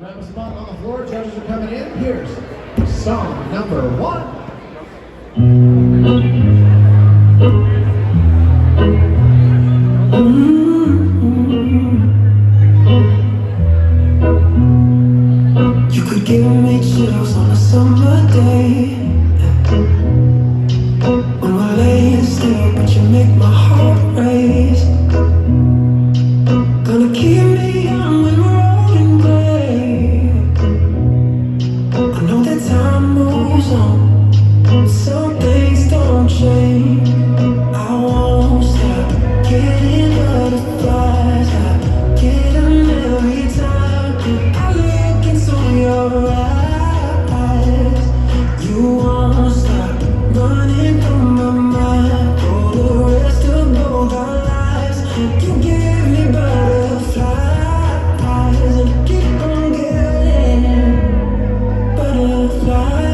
Grab a spot on the floor. Judges are coming in. Here's song number 1. You could give me chills on a summer day when we're laying still, but you make my heart race. Gonna keep me young when we're old and gray. I know that time moves on, but some things don't change. I won't stop getting butterflies. I get them every time I look into your eyes. You won't stop running through my mind for the rest of both our lives. You give me butterflies and keep on getting butterflies.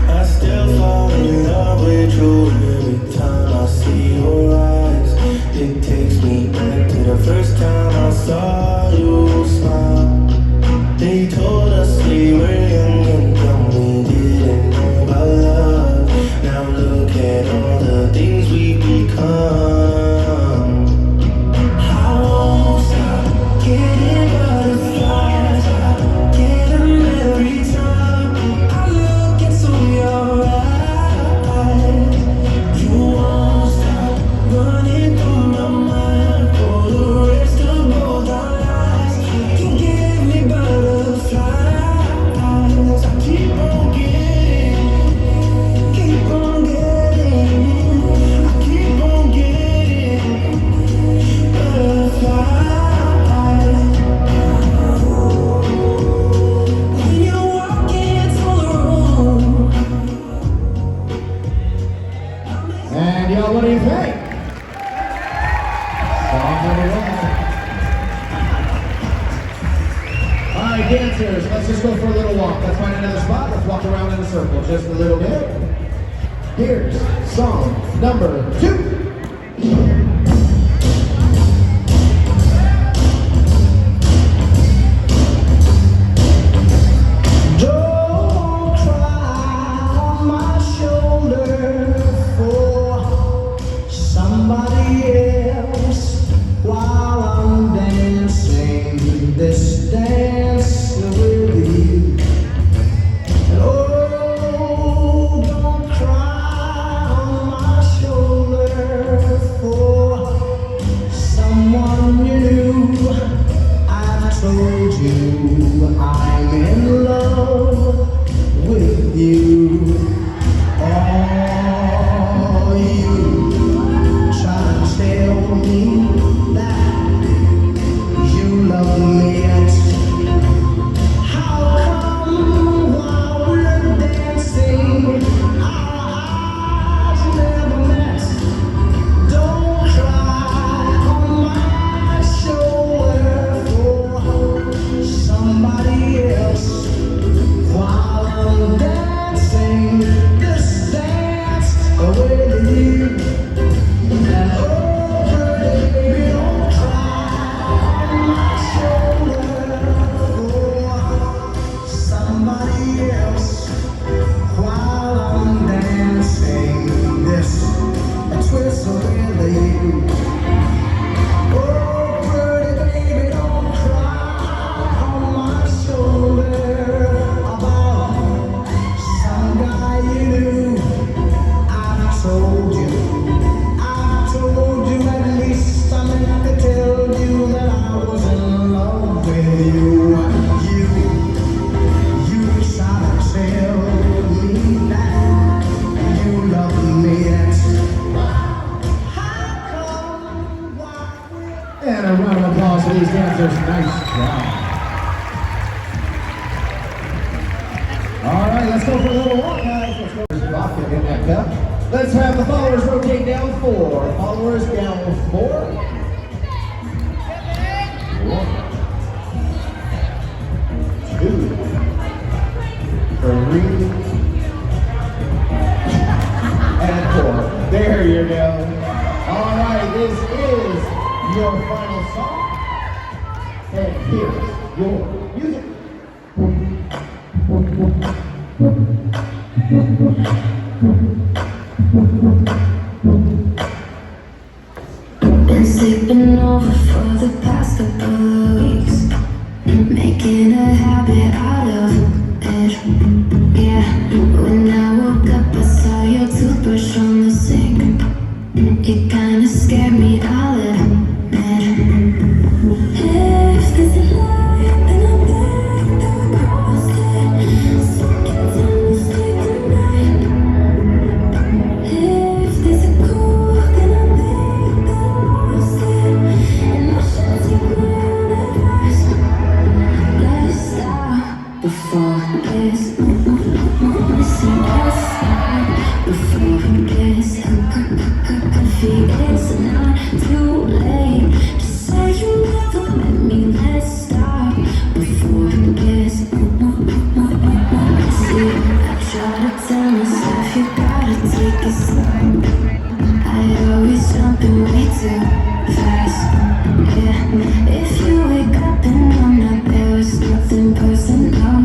I still fall in love with you every time I see your eyes. It takes me back to the first time I saw you smile. They told us we were young and dumb, we didn't know about love. Now look at all the things we've become. I won't stop getting butterflies. I get them every time I look into your eyes. You won't stop running through my mind for the rest of both our lives. You give me butterflies. I keep on getting, keep on getting, I keep on getting butterflies. When you walk into the room, And y'all, what do you think? Song number 1. Alright, dancers, let's just go for a little walk. Let's find another spot. Let's walk around in a circle just a little bit. Here's song number 2. Don't cry on my shoulder for somebody else while I'm dancing this dance with you. And oh, don't cry on my shoulder for someone new. I told you I'm in love with you. Oh, you try to tell me that you love me yet. How come while we're dancing our eyes never met? Don't cry on my shoulder for somebody else while I'm dancing this dance with you. And oh, pretty baby, don't cry on my shoulder for somebody else while I'm dancing this twist with you. Oh, pretty baby, don't cry on my shoulder about some guy you knew. I told you at least I meant to tell you that I was in love with you. You try to tell me that you love me yet. How come, why? And a round of applause for these dancers. Nice job. All right, let's go for a little walk, guys. Let's go. Rock it in that cup. Let's have the followers rotate down 4. Followers down 4. 1, 2, 3, and 4. There you go. All right, this is your final song. And here's your music. Been sleeping over for the past couple of weeks, making a habit out of it. Yeah, when I woke up I saw your toothbrush on the sink. It kinda scared me, I'll admit. If there's a line, then I'll bet that we crossed it. So can tell me stay tonight. If there's a cool, then I'll bet that I lost it. And I should take my own advice. Let's stop before this. Listen, let's stop before this. It's not too late to say you never met me. Let's stop before this. See, I try to tell myself you gotta take it slow. I always jumping way too fast. Yeah, if you wake up and I'm not there, it's nothing personal.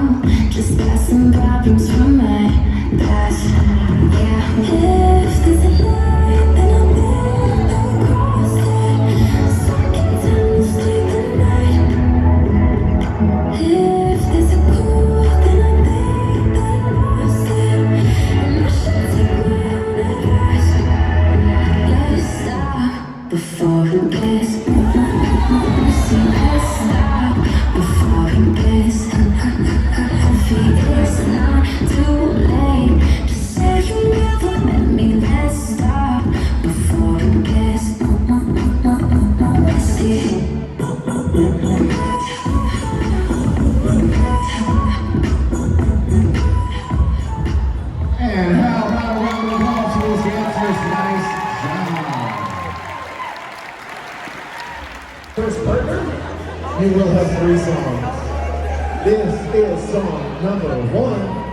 Just got some problems from my past. Yeah, if there's a line, then I'm there, that we crossed it. So can tell me stay the night. If there's a cool, then I'm there, that I lost it. And I should take my own advice. Let's stop before this. See, let's stop before this. It's not too late to say you never met me. Let's stop before this. See. And how about a round of applause for these dancers? Nice job. First partner, you will have 3 songs. This is song number 1.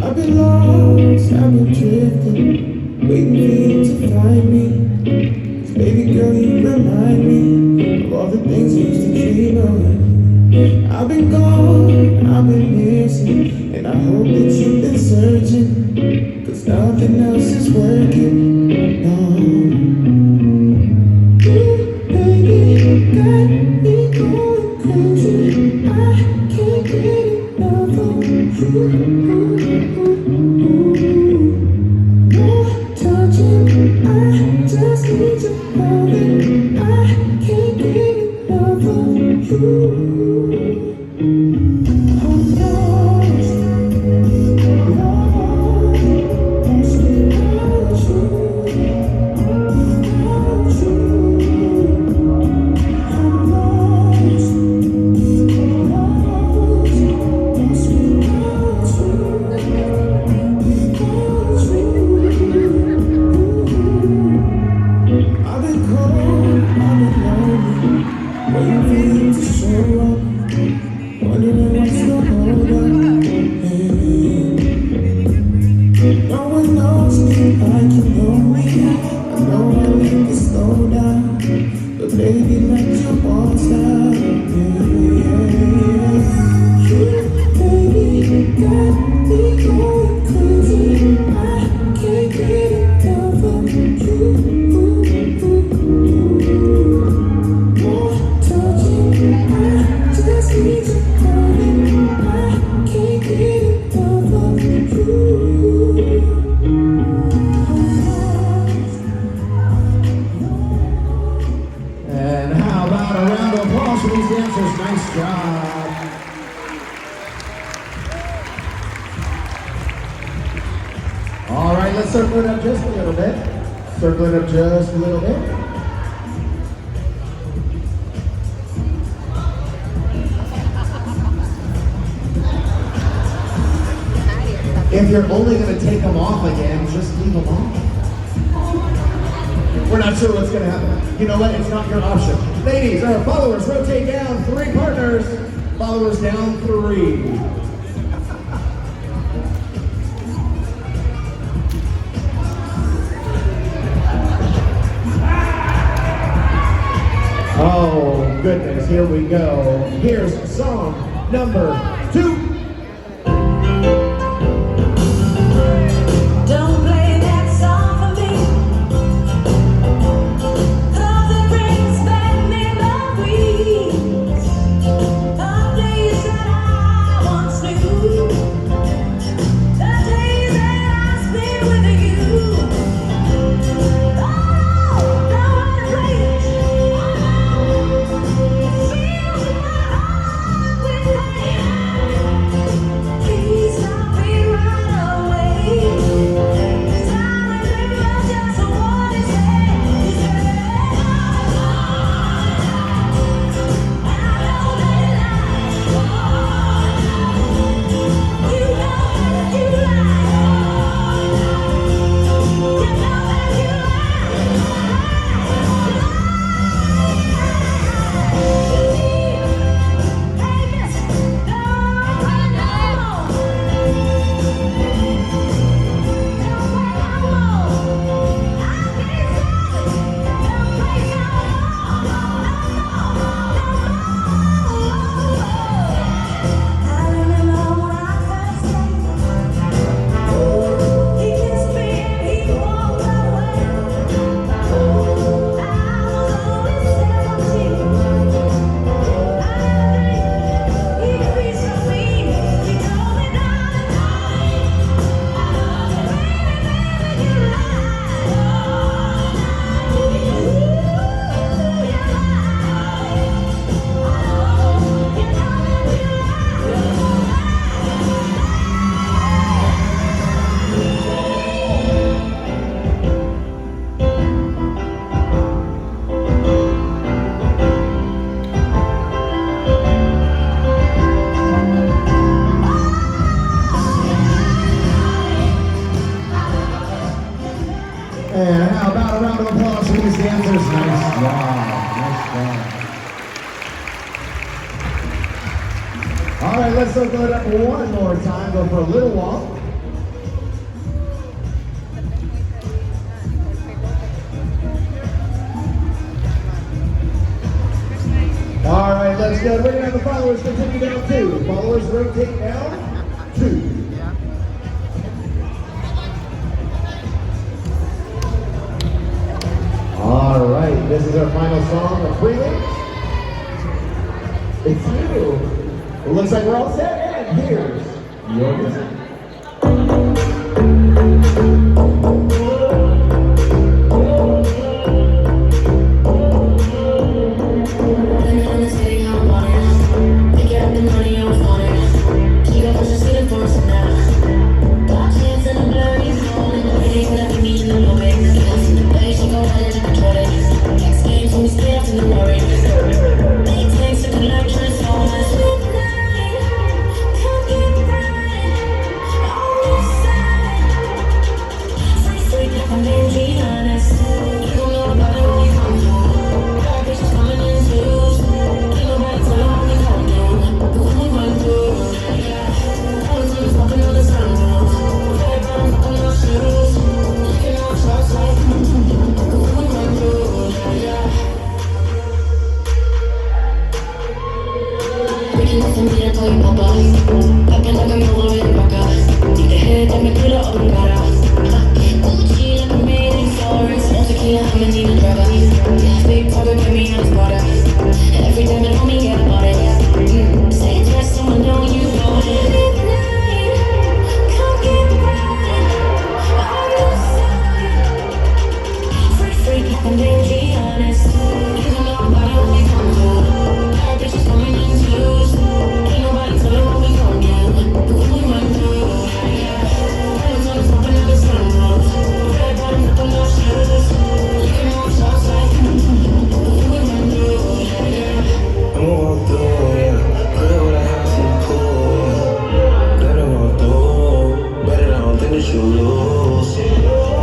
I've been lost, I've been drifting, waiting for you to find me. 'Cause baby girl, you remind me of all the things I used to dream of. I've been gone, I've been missing, and I hope that you've been searching, 'cause nothing else is working. No. Baby, you got me going crazy. I can't get enough of you. More touching, I just need your loving. I can't get enough of you. I'm lost, lost without you, without you. I'm lost, lost without you, without you. I've been cold, I've been lonely, waiting for you to show up, wondering what's the hold up. No one knows me like you know me. I know I need to slow down, but baby, let your walls down. Baby, you got me going crazy. I can't get enough of you. More touching, I just need your loving. I can't get enough of you. And how about a round of applause for these dancers? Nice job. All right, let's circle it up just a little bit. Circle it up just a little bit. If you're only going to take them off again, just leave them on. We're not sure what's gonna happen. You know what? It's not your option. Ladies, our followers rotate down 3 partners. Followers down 3. Oh goodness, here we go. Here's song number 2. Don't play that song for me, 'cause it brings back memories of days that I once knew, the days that I spent with you. Oh, don't wanna play it. It fills my heart with pain. Please stop me right away. 'Cause I remember just what it said. You said, I know that you lie. You know that you lie. You know that you lie. Hey, miss, don't play no more. Don't play no more. I can't stand it. Don't play no more. I remember when I first came. He kissed me and he walked away. I was only 17. I didn't think he'd be so mean. He told me not to lie. Baby, you And how about a round of applause for these dancers? Nice job. Nice job. All right, let's open it up one more time. Go for a little walk. All right, let's go. We're gonna have the followers continue down 2. Followers rotate down 2. All right, this is our final song of Prelim. It's you. It looks like we're all set, and here's your music.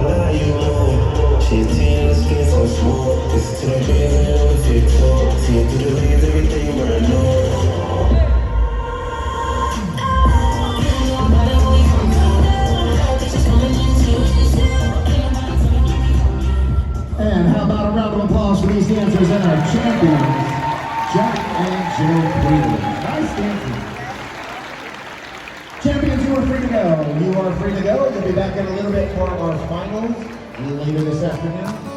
Now you know, she 10 skins Prelim. Nice dancing. Champions, you are free to go. You are free to go. You'll be back in a little bit for our finals later this afternoon.